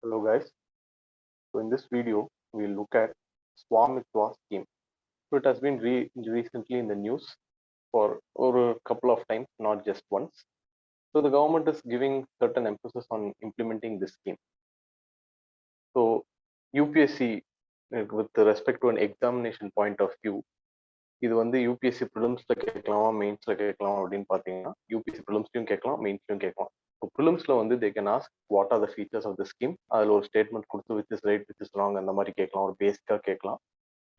Hello guys. So in this video, we'll look at Swamitwa scheme. So it has been recently in the news for a couple of times, not just once. So the government is giving certain emphasis on implementing this scheme. So UPSC, with respect to an examination point of view, இது வந்து UPSC ப்ரிலிம்ஸ்ல கேட்கலாமா மெயின்ஸ்ல கேட்கலாம் அப்படின்னு பார்த்தீங்கன்னா UPSC ப்ரிலிம்ஸ்லையும் கேட்கலாம் மெயின்ஸ்லையும் கேட்கலாம். இப்போ ப்ரிலிம்ஸ்ல வந்து they can ask what are the features of the scheme, அதில் ஒரு ஸ்டேட்மெண்ட் கொடுத்து which is right which is wrong அந்த மாதிரி கேட்கலாம், ஒரு பேசிக்காக கேட்கலாம்.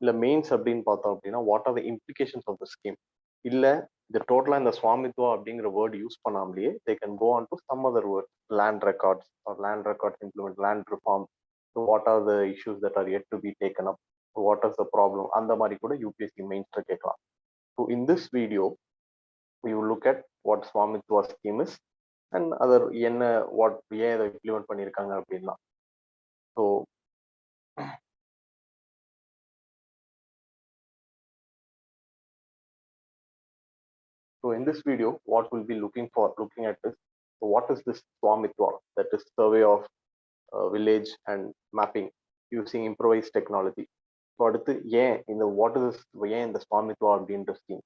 இல்லை மெயின்ஸ் அப்படின்னு பார்த்தோம் அப்படின்னா what are the implications of the scheme, இல்லை இந்த டோட்டலாக இந்த சுவாமித்வா அப்படிங்கிற வேர்ட் யூஸ் பண்ணாமலேயே they can go on to some other word, land records or land records implement, land reform, what are the issues that are yet to be taken up, what is the problem, அந்த மாதிரி கூட UPSC மெயின்ஸ்ல கேட்கலாம். So in this video, we will look at what Swamitwa scheme is and other என்ன what ஏன் இதை implement பண்ணியிருக்காங்க அப்படின்னா. So in this video, what we'll be looking at is, so what is this Swamitwa, that is survey of village and mapping using improvised technology. So அடுத்து ஏன் இந்த what is this, ஏன் இந்த Swamitwa அப்படின்ற scheme.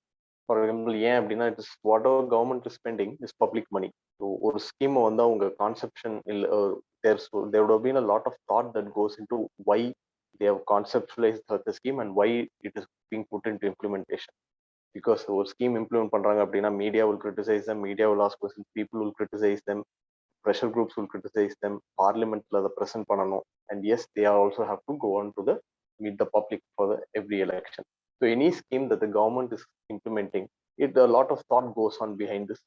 For example ஏன் அப்படின்னா it is whatever government is spending is public money. So ஒரு ஸ்கீமை வந்து அவங்க கான்செப்ஷன் இல்லை there would have been a lot of thought that goes into why they have conceptualized the scheme and why it is being put into implementation. Because ஒரு scheme implement பண்றாங்க அப்படின்னா media will criticize them, media will ask questions, people will criticize them, pressure groups will criticize them, பார்லிமெண்ட்ல அதை present பண்ணணும், and yes they are also have to go on to the meet the public for the every election. So any scheme that the government is implementing, a lot of thought goes on behind this.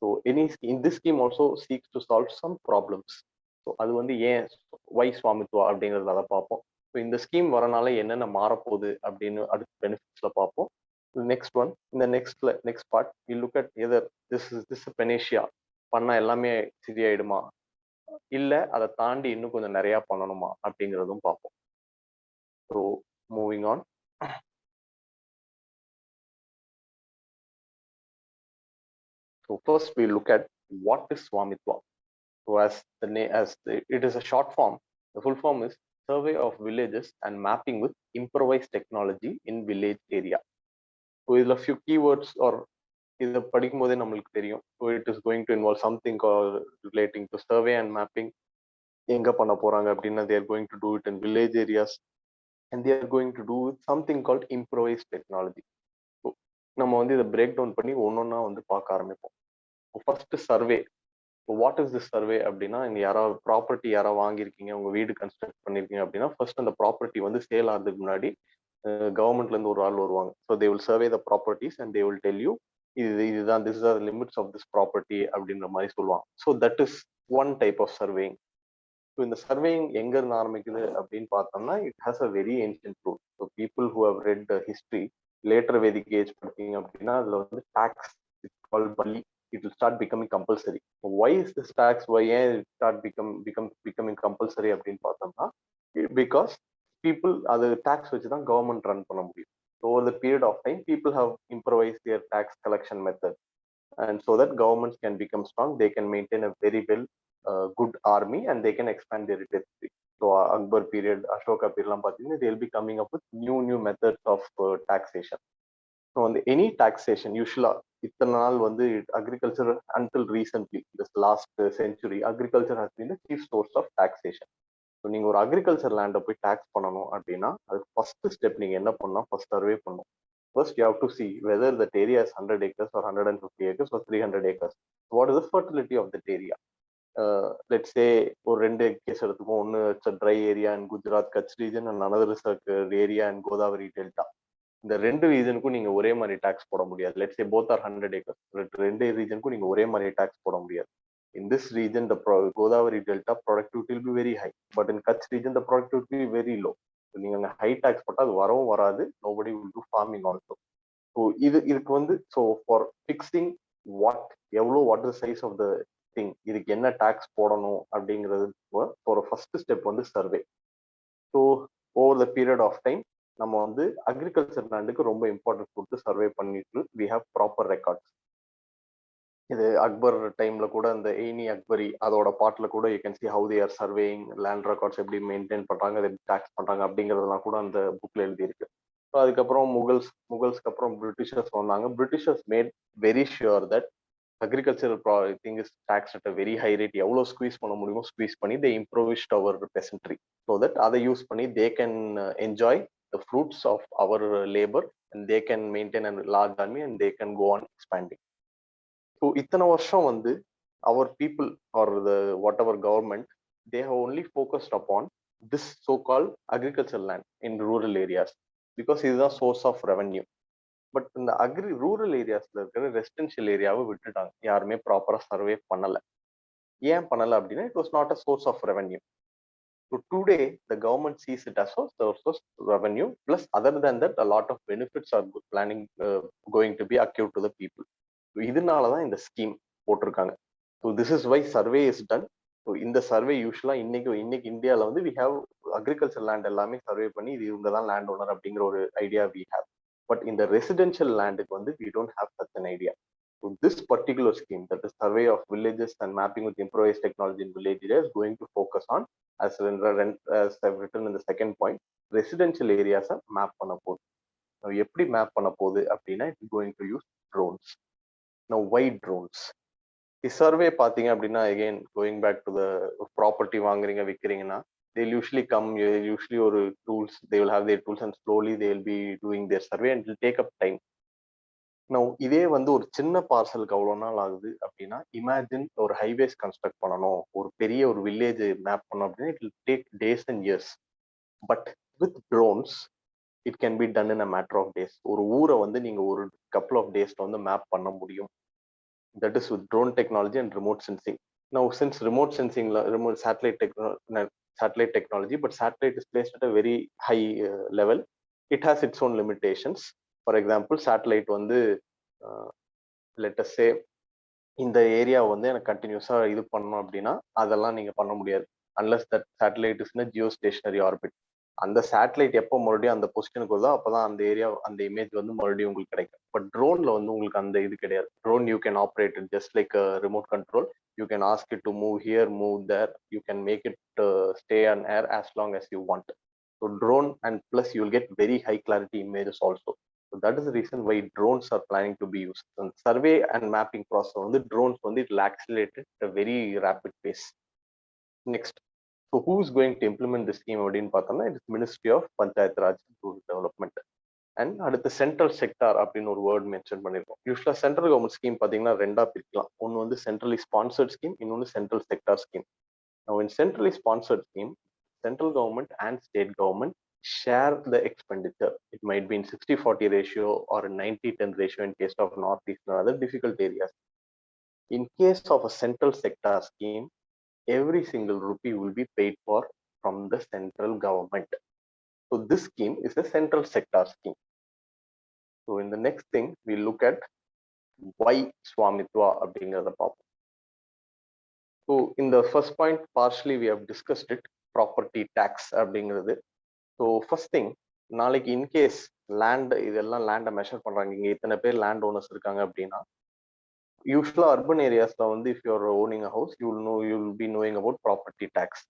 So in this scheme also seeks to solve some problems. So அது வந்து ஏன் வை ஸ்வாமித்வா அப்படிங்கிறத அதை பார்ப்போம். So இந்த scheme வரனால என்னென்ன மாறப்போகுது அப்படின்னு அடுத்த பெனிஃபிட்ஸ்ல பார்ப்போம். நெக்ஸ்ட் ஒன், இந்த next part we look at either this panacea பண்ணா எல்லாமே சரியாயிடுமா, இல்லை அதை தாண்டி இன்னும் கொஞ்சம் நிறைய பண்ணணுமா அப்படிங்கிறதும் பார்ப்போம். So moving on. So first we look at what is Swamitwa. So it is a short form. The full form is Survey of Villages and Mapping with Improvised Technology in Village Area. So இதில் few keywords or இதை படிக்கும் போதே நம்மளுக்கு தெரியும். So it is going to involve something called relating to survey and mapping. எங்க பண்ண போறாங்க அப்படின்னா they are going to do it in village areas and they are going to do something called improvised technology. So நம்ம வந்து இதை break down பண்ணி ஒன்னொன்னா வந்து பார்க்க ஆரம்பிப்போம். First survey. What is this survey அப்படின்னா, இங்க யாராவது ப்ராப்பர்ட்டி யாராவது வாங்கியிருக்கீங்க, உங்க வீடு கன்ஸ்ட்ரக்ட் பண்ணிருக்கீங்க அப்படின்னா ஃபர்ஸ்ட் அந்த ப்ராப்பர்ட்டி வந்து சேல் ஆகிறதுக்கு முன்னாடி கவர்மெண்ட்ல இருந்து ஒரு ஆள் வருவாங்க. So they will survey the properties and they will tell you இதுதான் this are limits of this property அப்படின்ற மாதிரி சொல்லுவாங்க. So that is one type of surveying. So இந்த சர்வேயிங் எங்க இருந்து ஆரம்பிக்குது அப்படின்னு பார்த்தோம்னா it has a very ancient root. So people who have read history, later Vedic age பார்த்தீங்க அப்படின்னா அதுல வந்து tax it's called bali, it will start becoming compulsory. Why is this tax, why it start becoming compulsory அப்படின்னு பார்த்தோம்னா because people அது tax வச்சு தான் government run பண்ண முடியும். So over the period of time people have improvised their tax collection method and so that governments can become strong, they can maintain a very well good army and they can expand their territory. So Akbar period, Ashoka period எல்லாம் பார்த்தீங்கன்னா they will be coming up with new methods of taxation. So வந்து any taxation யூஸ்வலாக இத்தனை நாள் வந்து agriculture until recently this last century agriculture has been the chief source of taxation. So நீங்கள் ஒரு agriculture லேண்டை போய் டாக்ஸ் பண்ணணும் அப்படின்னா அது ஃபர்ஸ்ட் ஸ்டெப் நீங்கள் என்ன பண்ணணும், ஃபர்ஸ்ட் சர்வே பண்ணணும். First you have to see whether that area is 100 acres or 150 acres or 300 acres. What is the fertility of that area. Let's say ஒரு 2 கேஸ் எடுத்துக்கோம். ஒன்று it's dry area in Gujarat Kutch region and another is area in Godavari delta. இந்த ரெண்டு ரீஜனுக்கும் நீங்க ஒரே மாதிரி tax போட முடியாது. Let's say both are 100 acres. ரெண்டு ரீஜனுக்கும் நீங்க ஒரே மாதிரி டாக்ஸ் போட முடியாது. In this region the Godavari delta productivity will be very high, but in Kutch region the productivity will be very low. So நீங்க ஹை டாக்ஸ் போட்டா அது வரவும் வராது, nobody will do farming also. So இதுக்கு வந்து so for fixing what is the size of the thing, இதுக்கு என்ன tax போடணும் அப்படிங்கிறது ஒரு ஃபர்ஸ்ட் ஸ்டெப் வந்து survey. So over the period of time நம்ம வந்து அக்ரிகல்ச்சர் லேண்டுக்கு ரொம்ப இம்பார்ட்டன்ஸ் கொடுத்து சர்வே பண்ணிட்டு வி ஹேவ் ப்ராப்பர் ரெக்கார்ட்ஸ். இது அக்பர் டைம்ல கூட அந்த எய்னி அக்பரி அதோட பாட்டுல கூட you can see how they are surveying land records எப்படி மெயின்டைன் பண்றாங்க, அதை டாக்ஸ் பண்றாங்க அப்படிங்கறதெல்லாம் கூட அந்த புக்ல எழுதியிருக்கு. ஸோ அதுக்கப்புறம் முகல்ஸ்க்கு அப்புறம் பிரிட்டிஷர்ஸ் வந்தாங்க. Britishers made very sure that agricultural thing is tax at a very high rate. எவ்வளவு ஸ்குவீஸ் பண்ண முடியுமோ ஸ்குவீஸ் பண்ணி they improvised our peasantry so that அதை யூஸ் பண்ணி they can enjoy the fruits of our labour and they can maintain and large army and they can go on expanding. So இத்தனை வருஷம் வந்து our people or the whatever government, they have only focused upon this so-called agricultural land in rural areas because it is a source of revenue. But இந்த rural ஏரியாஸ்ல இருக்கிற residential ஏரியாவை விட்டுட்டாங்க, யாருமே ப்ராப்பரா survey பண்ணல. ஏன் பண்ணல அப்படின்னா it was not a source of revenue. So today the government sees it as a source of revenue plus other than that a lot of benefits are planning going to be acute to the people. இதனாலதான் இந்த scheme போட்டிருக்காங்க. So this is why survey is done. So இந்த survey usually இன்னைக்கு இந்தியாவில் வந்து we have agriculture land எல்லாமே survey பண்ணி இது இவங்க தான் லேண்ட் ஓனர் அப்படிங்கிற ஒரு ஐடியா வி ஹேவ். பட் இந்த ரெசிடென்ஷியல் லேண்டுக்கு வந்து we don't have such an idea. So this particular scheme that is survey of villages and mapping with improvise technology in village area is going to focus on as written in the second point, residential ஏரியாஸை map பண்ண போகுது. எப்படி map பண்ண போகுது அப்படின்னா it's going to use drones. Now why drones? Survey பாத்தீங்க அப்படின்னா again going back to the property வாங்குறீங்க விற்கிறீங்கன்னா they usually come usually ஒரு tools, they will have their tools and slowly they will be doing their survey and it will take up time. Now இதே வந்து ஒரு சின்ன பார்சலுக்கு அவ்வளோ நாள் ஆகுது அப்படின்னா இமேஜின் ஒரு ஹைவேஸ் கன்ஸ்ட்ரக்ட் பண்ணணும், ஒரு பெரிய ஒரு வில்லேஜ் மேப் பண்ணணும் அப்படின்னா it will take days and years. But with drones it can be done in a matter of days. ஒரு ஊரை வந்து நீங்க ஒரு கப்புள் ஆஃப் டேஸ்ல வந்து மேப் பண்ண முடியும். That is with drone technology and remote sensing. Now, since remote sensing, remote satellite technology, but satellite is placed at a very high level, it has its own limitations. For example, satellite வந்து let us say இந்த area வந்து எனக்கு கண்டினியூஸா இது பண்ணணும் அப்படின்னா அதெல்லாம் நீங்க பண்ண முடியாது unless that satellite is in geostationary orbit. அந்த சேட்டலைட் எப்போ மறுபடியும் அந்த பொசிஷனுக்கு வருதோ அப்பதான் அந்த ஏரியா அந்த இமேஜ் வந்து மறுபடியும் உங்களுக்கு கிடைக்கும். பட் ட்ரோன்ல வந்து உங்களுக்கு அந்த இது கிடையாது. Drone you can operate it just like remote control. You can ask it to move here, move there. You can make it stay on air as long as you want. So drone and plus you will get very high clarity images also. So that is the reason why drones are planning to be used. And survey and mapping process on the drones on it will accelerate at a very rapid pace. Next, so who is going to implement this scheme? It is Ministry of Panchayat Raj and Rural Development. And அடுத்த central sector அப்படின்னு ஒரு word mention பண்ணிருக்கோம். யூஸ்வலா central government scheme பாத்தீங்கன்னா ரெண்டா பிரிக்கலாம். ஒன்னு வந்து சென்ட்ரலி ஸ்பான்சர்ட் ஸ்கீம், இன்னொன்னு central sector scheme. Now in centrally sponsored scheme, central government and state government share the expenditure. It might be in 60-40 ratio or a 90-10 ratio in case of northeast and other difficult areas. In case of a central sector scheme, every single rupee will be paid for from the central government. So this scheme is a central sector scheme. So in the next thing, we look at why Swamitwa அப்படிங்கிறத பார்ப்போம். So in the first point, partially we have discussed it, property tax அப்படிங்கிறது. So first thing, நாளைக்கு in case land இதெல்லாம் லேண்டை measure பண்றாங்க, இங்க இத்தனை பேர் லேண்ட் ஓனர்ஸ் இருக்காங்க அப்படின்னா யூஸ்வலா அர்பன் ஏரியாஸ்ல வந்து if you're owning a house you will be knowing about property tax.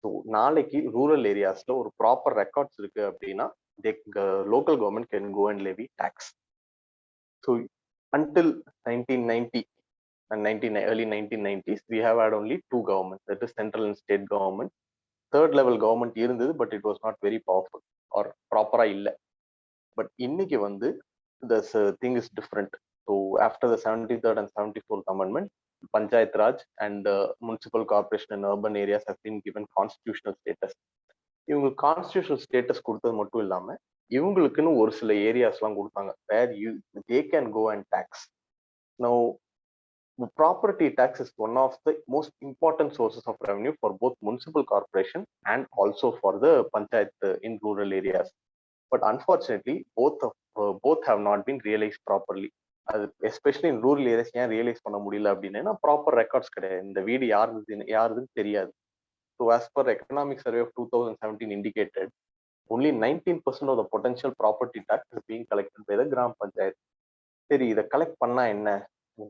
So நாளைக்கு ரூரல் ஏரியாஸ்ல ஒரு ப்ராப்பர் ரெக்கார்ட்ஸ் இருக்கு அப்படின்னா local government can go and levy tax. So until 1990 and early 1990s, we have had only two governments, that is central and state government. Third level government இருந்தது, but it was not very powerful or ப்ராப்பரா இல்லை. But இன்னைக்கு வந்து the thing is different. So after the 73rd and 74th amendment, Panchayat Raj and municipal corporation in urban areas have been given constitutional status. இவங்களுக்கு constitutional status கொடுத்தது மட்டும் இல்லாம இவங்களுக்குன்னு ஒரு சில ஏரியாஸ் எல்லாம் கொடுத்தாங்க வேர் they can go and tax. Now property tax is one of the most important sources of revenue for both municipal corporation and also for the panchayat in rural areas. But unfortunately, both have not been realized properly. Especially in rural areas, ஏன் realise பண்ண முடியல அப்படின்னா proper records கிடையாது. இந்த வீடு யாருதுன்னு தெரியாது. So as per economic survey of 2017 indicated, only 19% of the potential property tax is being collected by the gram panchayat. சரி, இதை கலெக்ட் பண்ணா என்ன?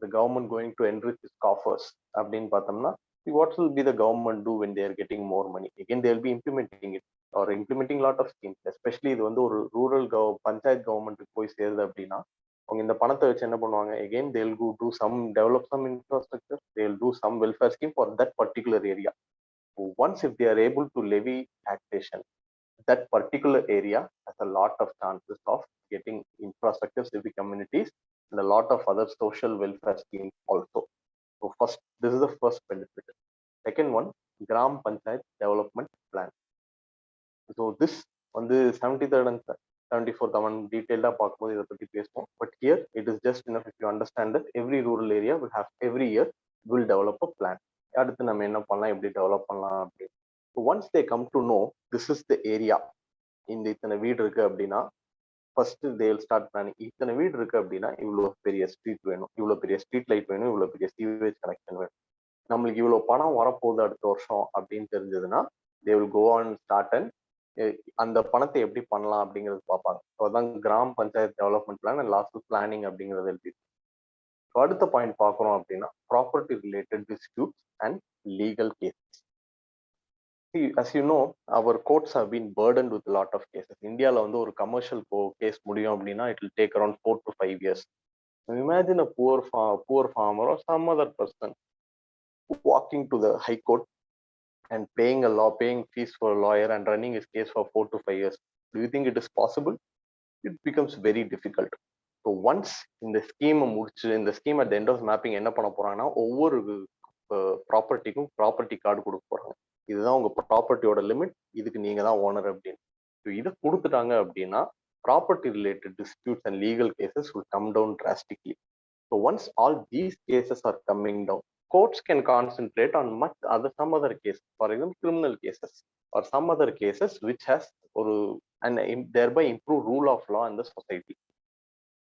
the government going to enrich its coffers அப்படின்னு பார்த்தோம்னா what will be the government do when they are getting more money? Again, they will be implementing it or implementing lot of schemes, especially இது வந்து ஒரு rural panchayat கவர்மெண்ட்டுக்கு போய் சேருது அப்படின்னா அவங்க இந்த பணத்தை வச்சு என்ன பண்ணுவாங்க, again they will go do some develop some infrastructure, they will do some welfare scheme for that particular area. Once if they are able to levy taxation, that particular area has a lot of chances of getting infrastructure, civic communities, and a lot of other social welfare schemes also. So first, this is the first benefit. Second one, Gram Panchayat Development Plan. So this on the 73rd and 74th one detailed பார்க்கும்போது இதை பத்தி பேசுவோம். But here it is just enough if you understand that every rural area will have every year will develop a plan. அடுத்து நம்ம என்ன பண்ணலாம், எப்படி develop பண்ணலாம் அப்படின்னு. So once they come to know this is the area, இந்த இத்தனை வீடு இருக்கு அப்படின்னா first they will start planning. இத்தனை வீடு இருக்கு அப்படின்னா இவ்வளோ பெரிய ஸ்ட்ரீட் வேணும், இவ்வளோ பெரிய ஸ்ட்ரீட் லைட் வேணும், இவ்வளோ பெரிய சீவேஜ் கனெக்ஷன் வேணும். நம்மளுக்கு இவ்வளோ பணம் வரப்போகுது அடுத்த வருஷம் அப்படின்னு தெரிஞ்சதுன்னா they will go on start and அந்த பணத்தை எப்படி பண்ணலாம் அப்படிங்கிறது பார்ப்பாங்க. ஸோ அதான் gram panchayat development plan and last planning அப்படிங்கிறது எழுதி. ஸோ அடுத்த பாயிண்ட் பார்க்குறோம் அப்படின்னா property related disputes and legal cases. As you know, our courts have been burdened with a lot of cases. Indiaல வந்து ஒரு கமர்ஷியல் கேஸ் முடியும் அப்படின்னா it will take around 4 to 5 years. Imagine a poor farmer or some other person walking to the high court and paying fees for a lawyer and running his case for 4 to 5 years. Do you think it is possible? It becomes very difficult. So once இந்த ஸ்கீமை முடிச்சு, இந்த scheme at the end of mapping என்ன பண்ண போறாங்கன்னா ஒவ்வொரு ப்ராப்பர்ட்டிக்கும் property card கொடுக்க போறாங்க. இதுதான் உங்க ப்ராப்பர்ட்டியோட லிமிட், இதுக்கு நீங்க தான் ஓனர் அப்படின்னு. இதை கொடுத்துட்டாங்க அப்படின்னா property related disputes and legal cases will come down drastically. So once all these cases are coming down, courts can concentrate on some other cases, for example criminal cases or some other cases which has and thereby improve rule of law in the society.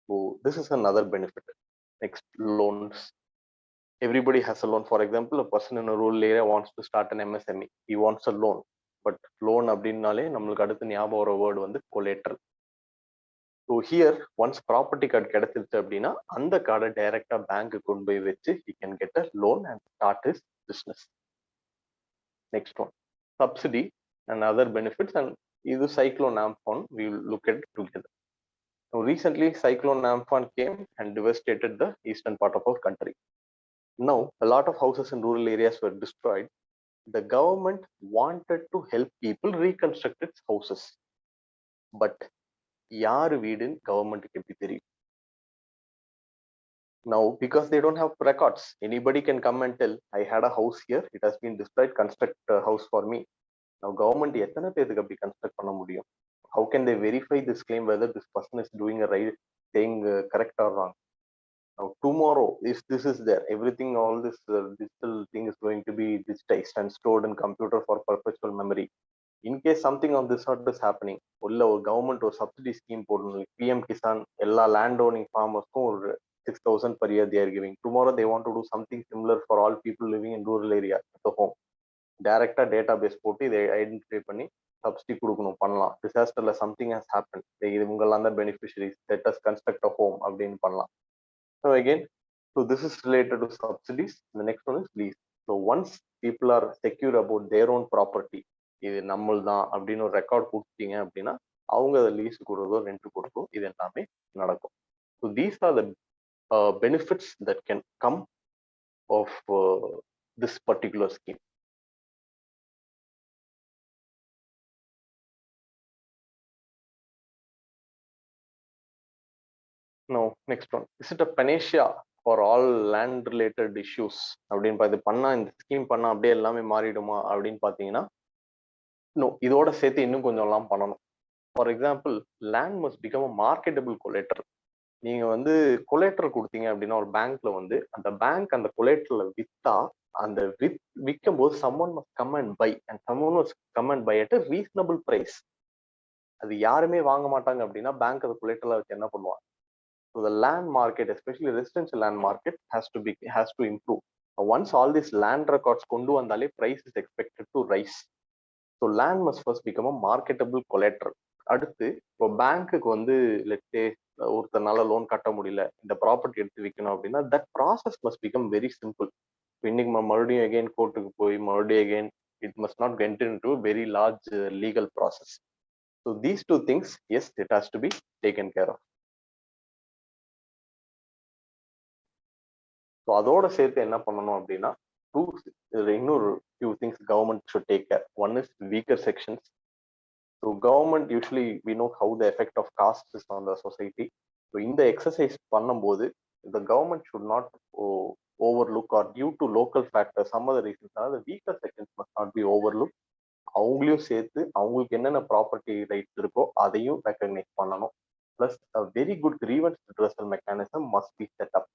So this is another benefit. Next, loans. Everybody has a loan. For example, a person in a rural area wants to start an MSME. He wants a loan. But loan அப்படின்னாலே நம்மளுக்கு அடுத்து ஞாபகம் வர word வந்து collateral. So here, once property card கிடைச்சிருச்சு அப்படின்னா அந்த கார்டை டைரக்டா பேங்க்கு கொண்டு போய் வச்சு he can get a loan and start his business. Next one, subsidy and other benefits, and இது cyclone Amphan we will look at together. Now recently cyclone Amphan came and devastated the eastern part of our country. Now a lot of houses in rural areas were destroyed. The government wanted to help people reconstruct its houses, but யாரு வீடுன்னு கவர்மெண்ட்டுக்கு எப்படி தெரியும்? Now because they don't have records, anybody can come and tell I had a house here, it has been destroyed, construct a house for me. Now government எத்தனை பேருக்கு அப்படி construct பண்ண முடியும்? How can they verify this claim whether this person is doing a right thing, correct or wrong? Now tomorrow, if this is there, everything, all this digital thing is going to be digitized and stored in computer for perpetual memory. In case something of this sort is happening, உள்ள ஒரு government ஒரு subsidy scheme போடணும். PM Kisan எல்லா land owning ஃபார்மர்ஸ்க்கும் ஒரு 6,000 per year they are giving. Tomorrow they want to do something similar for all people living in rural area at the home. டைரக்டா data base போட்டு இதை identify பண்ணி subsidy கொடுக்கணும், பண்ணலாம். டிசாஸ்டர்ல something has happen, இவங்கெல்லாம் தான் beneficiaries, let us construct a home அப்படின்னு பண்ணலாம். So again, so this is related to subsidies. The next one is lease. So once people are secure about their own property, இது நம்மள் தான் அப்படின்னு ஒரு record கொடுத்தீங்க அப்படின்னா அவங்க அதை லீஸ் கொடுறதோ ரெண்ட் கொடுறதோ இது எல்லாமே நடக்கும். So these are the benefits that can come of this particular scheme. Now next one, is it a panacea for all land related issues அப்படின்னு பார்த்து பண்ணா இந்த ஸ்கீம் பண்ணா அப்படியே எல்லாமே மாறிடுமா அப்படின்னு பார்த்தீங்கன்னா நோ, இதோட சேர்த்து இன்னும் கொஞ்சம் எல்லாம் பண்ணணும். For example, land must become a marketable collateral. நீங்க வந்து கொலேட்டர் கொடுத்தீங்க அப்படின்னா ஒரு பேங்க்ல வந்து அந்த பேங்க் அந்த கொலேட்டர்ல வித்தா அந்த விற்கும் போது someone must come and buy and someone must come and buy at a reasonable price. அது யாருமே வாங்க மாட்டாங்க அப்படின்னா பேங்க் அந்த கொலேட்டர்ல வச்சு என்ன பண்ணுவாங்க? So the land market, especially residential land market, has to improve. Once all these land records kondu vandale, price is expected to rise. So land must first become a marketable collateral. அடுத்து இப்போ பேங்க்குக்கு வந்து let's say ஒருத்தனால loan கட்ட முடியல, இந்த property எடுத்து விற்கணும் அப்படின்னா that process must become very simple. இன்னைக்கு மறுபடியும் அகைன் கோர்ட்டுக்கு போய் மறுபடியும் again it must not get into very large legal process. So these two things as it has to be taken care of. So அதோட சேர்த்து என்ன பண்ணணும் அப்படின்னா இன்னொரு few things government should take care. One is weaker sections. So government usually we know how the effect of caste is on the society. So இந்த exercise பண்ணும்போது the government should not overlook or due to local factor some other reasons, அதாவது weaker sections must not be overlook. அவங்களையும் சேர்த்து அவங்களுக்கு என்னென்ன property rights இருக்கோ அதையும் recognise பண்ணணும். Plus very good grievance redressal mechanism must be set up.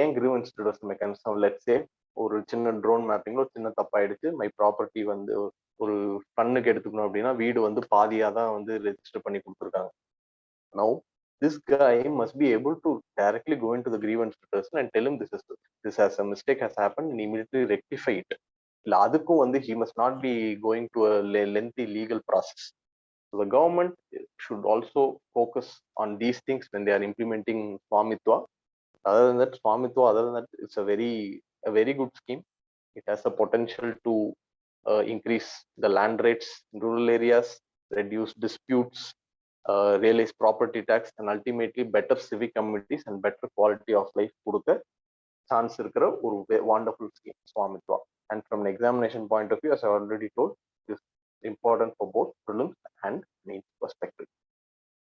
ஏன் grievance redressal mechanism, let's say ஒரு சின்ன ட்ரோன் மேப்பிங்ல ஒரு சின்ன தப்பாயிடுச்சு, மை ப்ராப்பர்ட்டி வந்து ஒரு கண்ணுக்கு எடுத்துக்கணும் அப்படின்னா வீடு வந்து பாதியா தான் வந்து ரெஜிஸ்டர் பண்ணி கொடுத்துருக்காங்க. Now this guy must be able to directly go into the grievance person and tell him this has a mistake has happened and immediately rectify it. இல்ல அதுக்கும் வந்து he must not be going to a lengthy legal process. So the government should also focus on these things when they are implementing Swamitwa. Other than that, Swamitwa, other than that, it's a very good scheme. It has the potential to increase the land rates in rural areas, reduce disputes, realize property tax, and ultimately better civic communities and better quality of life கொடுக்க chance இருக்கிற ஒரு wonderful scheme Swamitwa. And from an examination point of view, as I already told, is important for both prelims and mains perspective.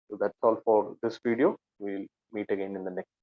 So that's all for this video. We'll meet again in the next